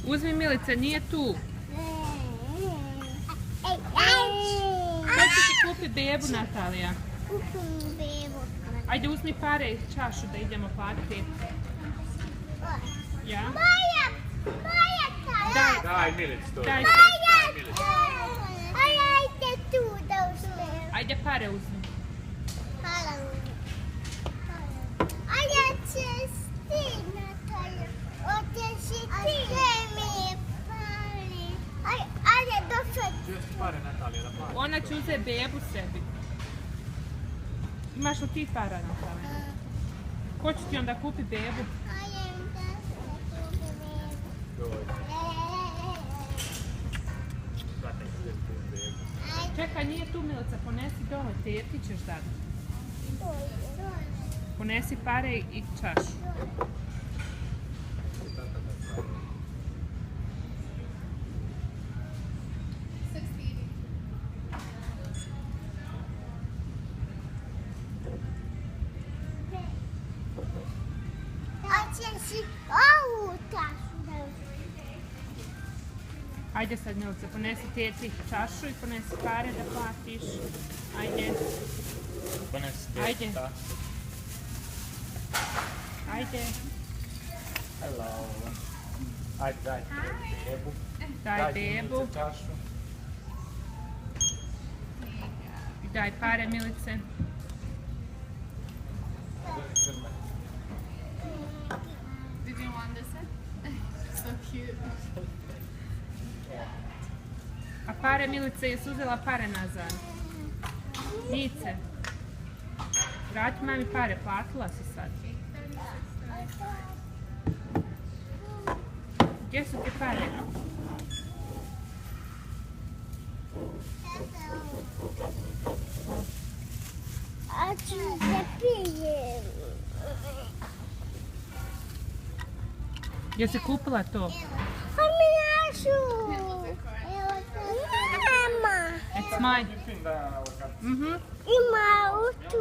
Uzmi Milice, nije tu. Ko će ti kupi bebu, Natalija? Kupim bebu. Ajde, uzmi pare i čašu da idemo platiti. Ja? Moja tala. Daj Milic to. Daj Moja se. tala. Ajde tu da uzmem. Ajde, pare uzmi. Hvala. A ja ćeš ti, Natalija. Hoćeš i ti. Sve mi je pali. Ajde, došao. Gdje su pare Natalija da plati? Ona će uzeti bebu sebi. Imaš li ti para, Natalija? Ko će ti onda kupi bebu? Ajde, da se kupim bebu. Dođi. Zataj se tu bebu. Čekaj, nije tu Milica, ponesi dole, teti ćeš dati. Ponesi pare i čašu. Hoćeš i ovu tašu da uzmem. Ajde sad Milica, ponesi teti čašu i ponesi pare da platiš. Ajde, Ponesi Ajde. bebu, da. ajde, Hello. Ajde, daj bebu. daj bebu Milice čašu. i daj pare Milice. Did you want this one? So cute. A pare Milice, jesi uzela pare nazad? Nice. Vrati mami pare, platila si sad. Gdje su ti pare? A ću da pijem. Jesi kupila to? Pa mi našu. Mama. It's mine. Fin da, Mhm. Ima u tu